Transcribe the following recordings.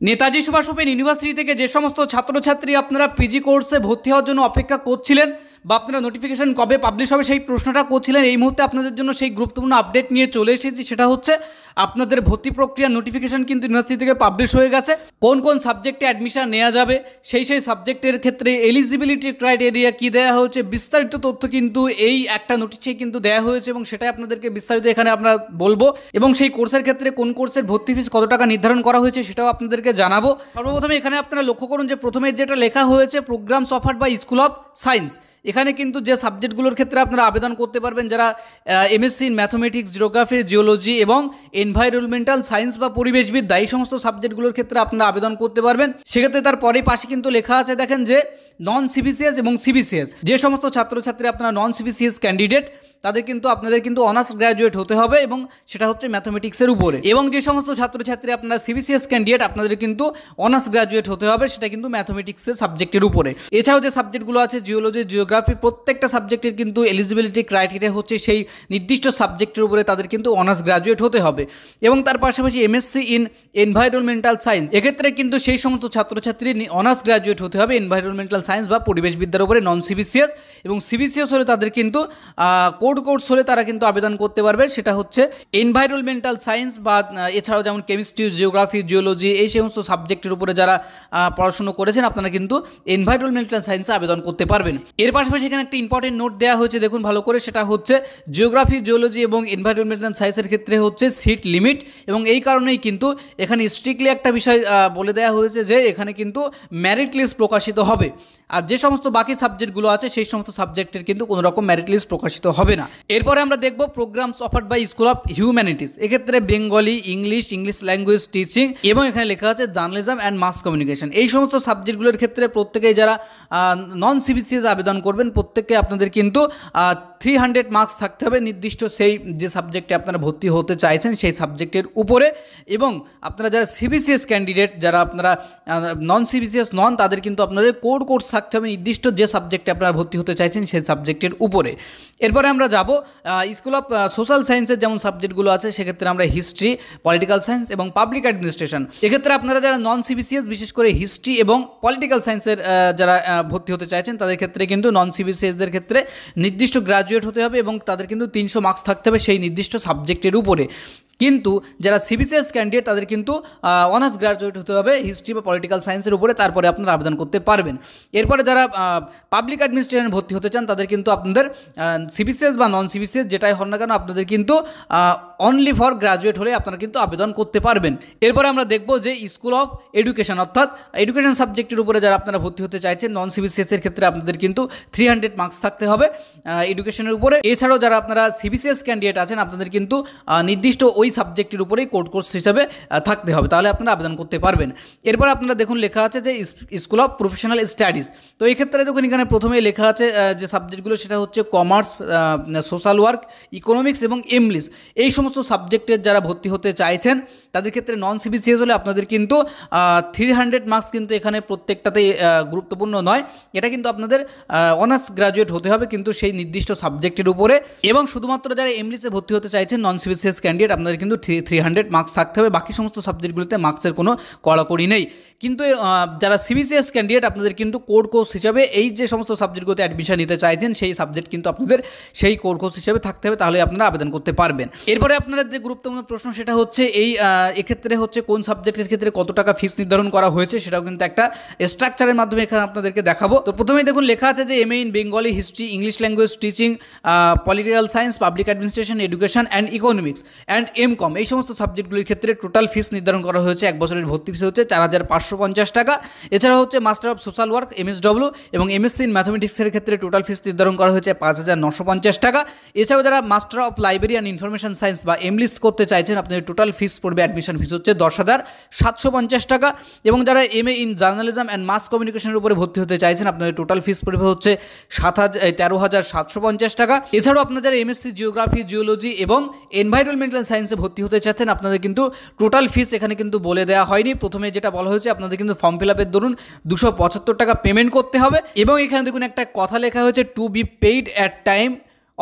Netaji Subhash open university থেকে যে সমস্ত ছাত্রছাত্রী আপনারা পিজি কোর্সে ভর্তি হওয়ার জন্য অপেক্ষা করছিলেন বা আপনারা নোটিফিকেশন কবে পাবলিশ হবে সেই প্রশ্নটা করছিলেন, এই মুহূর্তে আপনাদের জন্য সেই গুরুত্বপূর্ণ আপডেট নিয়ে চলে এসেছি। সেটা হচ্ছে আপনাদের ভর্তি প্রক্রিয়ার নোটিফিকেশন কিন্তু ইউনিভার্সিটি থেকে পাবলিশ হয়ে গেছে। কোন কোন সাবজেক্টে অ্যাডমিশন নেওয়া যাবে, সেই সাবজেক্টের ক্ষেত্রে এলিজিবিলিটি ক্রাইটেরিয়া কী দেওয়া হয়েছে, বিস্তারিত তথ্য কিন্তু এই একটা নোটিশে কিন্তু দেওয়া হয়েছে এবং সেটাই আপনাদেরকে বিস্তারিত এখানে আমরা বলবো। এবং সেই কোর্সের ক্ষেত্রে কোন কোর্সের ভর্তি ফিস কত টাকা নির্ধারণ করা হয়েছে সেটাও আপনাদেরকে জানাবো। সর্বপ্রথমে এখানে আপনারা লক্ষ্য করুন যে প্রথমে যেটা লেখা হয়েছে programs offered by school of science, এখানে কিন্তু যে সাবজেক্টগুলোর ক্ষেত্রে আপনারা আবেদন করতে পারবেন, যারা MSc in mathematics, geography, geology এবং এনভায়রনমেন্টাল সায়েন্স বা পরিবেশবিদ্যা, এই সমস্ত সাবজেক্টগুলোর ক্ষেত্রে আপনারা আবেদন করতে পারবেন। সেক্ষেত্রে তারপরেই পাশে কিন্তু লেখা আছে দেখেন যে নন সিবিসিএস এবং সিবিসিএস, যে সমস্ত ছাত্রছাত্রী আপনারা নন সিবিসিএস ক্যান্ডিডেট তাদের কিন্তু আপনাদের কিন্তু অনার্স গ্র্যাজুয়েট হতে হবে এবং সেটা হচ্ছে ম্যাথমেটিক্সের উপরে। এবং যে সমস্ত ছাত্রছাত্রী আপনারা সিবিসিএস ক্যান্ডিডেট আপনাদের কিন্তু অনার্স গ্র্যাজুয়েট হতে হবে, সেটা কিন্তু ম্যাথমেটিক্সের সাবজেক্টের উপরে। এছাড়াও যে সাবজেক্টগুলো আছে জিওলজি, জিওগ্রাফি, প্রত্যেকটা সাবজেক্টের কিন্তু এলিজিবিলিটি ক্রাইটেরিয়া হচ্ছে সেই নির্দিষ্ট সাবজেক্টের উপরে তাদের কিন্তু অনার্স গ্র্যাজুয়েট হতে হবে। এবং তার পাশাপাশি এমএসসি ইন এনভায়রনমেন্টাল সায়েন্স, এক্ষেত্রে কিন্তু সেই সমস্ত ছাত্রছাত্রী অনার্স গ্র্যাজুয়েট হতে হবে এনভায়রনমেন্টাল সায়েন্স বা পরিবেশবিদ্যার উপরে, নন সিবিসিএস। এবং সিবিসিএস হলে তাদের কিন্তু কোর্স হলে তারা কিন্তু আবেদন করতে পারবে, সেটা হচ্ছে এনভায়রনমেন্টাল সায়েন্স বা এছাড়াও যেমন কেমিস্ট্রি, জিওগ্রাফি, জিওলজি, এই সমস্ত সাবজেক্টের উপরে যারা পড়াশুনো করেছেন আপনারা কিন্তু এনভায়রনমেন্টাল সায়েন্সে আবেদন করতে পারবেন। এর পাশাপাশি এখানে একটা ইম্পর্টেন্ট নোট দেওয়া হয়েছে, দেখুন ভালো করে, সেটা হচ্ছে জিওগ্রাফি, জিওলজি এবং এনভায়রনমেন্টাল সায়েন্সের ক্ষেত্রে হচ্ছে সিট লিমিট। এবং এই কারণেই কিন্তু এখানে স্ট্রিক্টলি একটা বিষয় বলে দেওয়া হয়েছে যে এখানে কিন্তু মেরিট লিস্ট প্রকাশিত হবে, আর যে সমস্ত বাকি সাবজেক্টগুলো আছে সেই সমস্ত সাবজেক্টের কিন্তু কোনো রকম মেরিট লিস্ট প্রকাশিত হবে না। এরপরে আমরা দেখব programs offered by school of humanities, এক্ষেত্রে বেঙ্গলি, ইংলিশ ল্যাঙ্গুয়েজ টিচিং এবং এখানে লেখা আছে জার্নালিজম অ্যান্ড মাস কমিউনিকেশন। এই সমস্ত সাবজেক্টগুলোর ক্ষেত্রে প্রত্যেকেই যারা নন সিবিসিএস আবেদন করবেন প্রত্যেককে আপনাদের কিন্তু 300 মার্কস থাকতে হবে নির্দিষ্ট সেই যে সাবজেক্টে আপনারা ভর্তি হতে চাইছেন সেই সাবজেক্টের উপরে। এবং আপনারা যারা সিবিসিএস ক্যান্ডিডেট, যারা আপনারা নন সিবিসিএস নন, তাদের কিন্তু আপনাদের কোর্স থাকতে হবে নির্দিষ্ট যে সাবজেক্টে আপনারা ভর্তি হতে চাইছেন সেই সাবজেক্টের উপরে। এরপরে আমরা যাব স্কুল অফ সোশ্যাল সায়েন্সের যেমন সাবজেক্টগুলো আছে, সেক্ষেত্রে আমরা হিস্ট্রি, পলিটিক্যাল সায়েন্স এবং পাবলিক অ্যাডমিনিস্ট্রেশন। এক্ষেত্রে আপনারা যারা নন সিবিসিএস, বিশেষ করে হিস্ট্রি এবং পলিটিক্যাল সায়েন্সের যারা ভর্তি হতে চাইছেন তাদের ক্ষেত্রে কিন্তু নন সিবিসিএসদের ক্ষেত্রে নির্দিষ্ট গ্র্যাজুয়েট হতে হবে এবং তাদের কিন্তু 300 মার্কস থাকতে হবে সেই নির্দিষ্ট সাবজেক্টের উপরে। কিন্তু যারা সিবিসিএস ক্যান্ডিডেট তাদের কিন্তু অনার্স গ্র্যাজুয়েট হতে হবে হিস্ট্রি বা পলিটিক্যাল সায়েন্সের উপরে, তারপরে আপনারা আবেদন করতে পারবেন। এরপরে যারা পাবলিক অ্যাডমিনিস্ট্রেশনে ভর্তি হতে চান তাদের কিন্তু আপনাদের সিবিসিএস বা নন সিবিসিএস যেটাই হন না কেন আপনাদের কিন্তু অনলি ফর গ্র্যাজুয়েট হলে আপনারা কিন্তু আবেদন করতে পারবেন। এরপরে আমরা দেখব যে স্কুল অফ এডুকেশন, অর্থাৎ এডুকেশন সাবজেক্টের উপরে যারা আপনারা ভর্তি হতে চাইছেন নন সিবিসিএসের ক্ষেত্রে আপনাদের কিন্তু 300 মার্কস থাকতে হবে এডুকেশনের উপরে। এছাড়াও যারা আপনারা সিবিসিএস ক্যান্ডিডেট আছেন আপনাদের কিন্তু নির্দিষ্ট ওই সাবজেক্টের উপরেই কোর্স হিসাবে থাকতে হবে, তাহলে আপনারা আবেদন করতে পারবেন। এরপর আপনারা দেখুন লেখা আছে যে স্কুল অফ প্রফেশনাল স্টাডিজ, তো এই ক্ষেত্রে দেখুন এখানে প্রথমেই লেখা আছে যে সাবজেক্টগুলো সেটা হচ্ছে কমার্স, সোশ্যাল ওয়ার্ক, ইকোনমিক্স এবং ইংলিশ। এই সমস্ত সাবজেক্টের যারা ভর্তি হতে চাইছেন তাদের ক্ষেত্রে নন সিবিসিএস হলে আপনাদের কিন্তু 300 মার্কস কিন্তু এখানে প্রত্যেকটাতেই গুরুত্বপূর্ণ নয়, এটা কিন্তু আপনাদের অনার্স গ্র্যাজুয়েট হতে হবে কিন্তু সেই নির্দিষ্ট সাবজেক্টের উপরে। এবং শুধুমাত্র যারা ইংলিশে ভর্তি হতে চাইছেন নন সিবিসিএস ক্যান্ডিডেট আপনাদের কিন্তু 300 মার্কস থাকতে হবে, বাকি সমস্ত সাবজেক্টগুলোতে মার্কসের কোনো কড়াকড়ি নেই। কিন্তু যারা সিবিসিএস ক্যান্ডিডেট আপনাদের কিন্তু কোর্স হিসাবে এই যে সমস্ত সাবজেক্টগুলোতে অ্যাডমিশন নিতে চাইছেন সেই সাবজেক্ট কিন্তু আপনাদের সেই কোর্স হিসাবে থাকতে হবে, তাহলে আপনারা আবেদন করতে পারবেন। এরপরে আপনাদের যে গুরুত্বপূর্ণ প্রশ্ন সেটা হচ্ছে এক্ষেত্রে হচ্ছে কোন সাবজেক্টের ক্ষেত্রে কত টাকা ফিস নির্ধারণ করা হয়েছে সেটাও কিন্তু একটা স্ট্রাকচারের মাধ্যমে এখানে আপনাদেরকে দেখাবো। তো প্রথমেই দেখুন লেখা আছে যে MA in Bengali, history, English language teaching, political science, public administration, education and economics and MCom, এই সমস্ত সাবজেক্টগুলির ক্ষেত্রে টোটাল ফিস নির্ধারণ করা হয়েছে। এক বছরের ভর্তি ফিস হচ্ছে 4550 টাকা। এছাড়া হচ্ছে master of social work, MSW এবং এমএসসি ইন ম্যাথমেটিক্সের ক্ষেত্রে টোটাল ফিস নির্ধারণ করা হয়েছে 5950 টাকা। এছাড়াও যারা master of library and information science বা এমলিস করতে চাইছেন আপনাদের টোটাল ফিস পড়বে, অ্যাডমিশন ফিস হচ্ছে 10,750 টাকা। এবং যারা MA in journalism and mass কমিউনিকেশনের উপরে ভর্তি হতে চাইছেন আপনাদের টোটাল ফিস পড়বে হচ্ছে 13,750 টাকা। এছাড়াও আপনাদের এমএসসি জিওগ্রাফি, জিওলজি এবং এনভায়রনমেন্টাল সায়েন্সে ভর্তি হতে চাচ্ছেন আপনাদের কিন্তু টোটাল ফিস এখানে কিন্তু বলে দেওয়া হয়নি। প্রথমে যেটা বলা হয়েছে আপনাদের কিন্তু ফর্ম ফিল আপের দরুন 275 টাকা পেমেন্ট করতে হবে। এবং এখানে দেখুন একটা কথা লেখা হয়েছে to be paid at time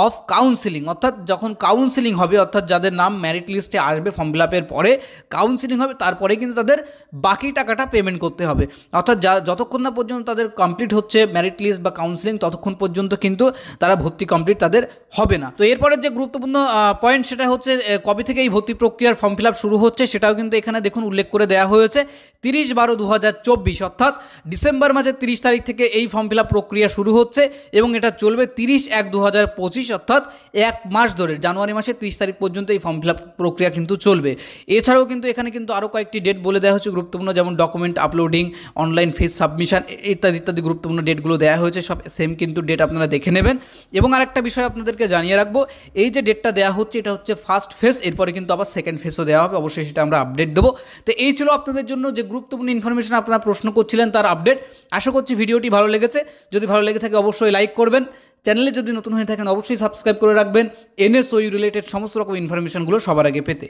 of counselling, অর্থাৎ যখন কাউন্সিলিং হবে, অর্থাৎ যাদের নাম মেরিট লিস্টে আসবে ফর্ম ফিল আপের পরে কাউন্সিলিং হবে, তারপরে কিন্তু তাদের বাকি টাকাটা পেমেন্ট করতে হবে। অর্থাৎ যতক্ষণ না পর্যন্ত তাদের কমপ্লিট হচ্ছে মেরিট লিস্ট বা কাউন্সিলিং, ততক্ষণ পর্যন্ত কিন্তু তারা ভর্তি কমপ্লিট তাদের হবে না। তো এরপরের যে গুরুত্বপূর্ণ পয়েন্ট সেটা হচ্ছে কবে থেকে এই ভর্তি প্রক্রিয়ার ফর্ম ফিল আপ শুরু হচ্ছে, সেটাও কিন্তু এখানে দেখুন উল্লেখ করে দেওয়া হয়েছে 30/12/2024, অর্থাৎ ডিসেম্বর মাসের 30 তারিখ থেকে এই ফর্ম ফিল আপ প্রক্রিয়া শুরু হচ্ছে এবং এটা চলবে 30/1/2025, অর্থাৎ এক মাস ধরে, জানুয়ারি মাসের 30 তারিখ পর্যন্ত এই ফর্ম ফিল আপ প্রক্রিয়া কিন্তু চলবে। এছাড়াও কিন্তু এখানে কিন্তু আরও কয়েকটি ডেট বলে দেওয়া হচ্ছে গুরুত্বপূর্ণ, যেমন document uploading, online fees submission ইত্যাদি ইত্যাদি গুরুত্বপূর্ণ ডেটগুলো দেওয়া হয়েছে, সব সেম কিন্তু ডেট আপনারা দেখে নেবেন। এবং আরেকটা বিষয় আপনাদেরকে জানিয়ে রাখবো, এই যে ডেটটা দেওয়া হচ্ছে এটা হচ্ছে ফার্স্ট ফেজ, এরপরে কিন্তু আবার সেকেন্ড ফেজও দেওয়া হবে, অবশ্যই সেটা আমরা আপডেট দেবো। তো এই ছিল আপনাদের জন্য যে গুরুত্বপূর্ণ ইনফরমেশন আপনারা প্রশ্ন করছিলেন তার আপডেট। আশা করছি ভিডিওটি ভালো লেগেছে, যদি ভালো লেগে থাকে অবশ্যই লাইক করবেন, চ্যানেলে যদি নতুন হয়ে থাকেন অবশ্যই সাবস্ক্রাইব করে রাখবেন এনএসওইউ রিলেটেড সমস্ত রকম ইনফরমেশনগুলো সবার আগে পেতে।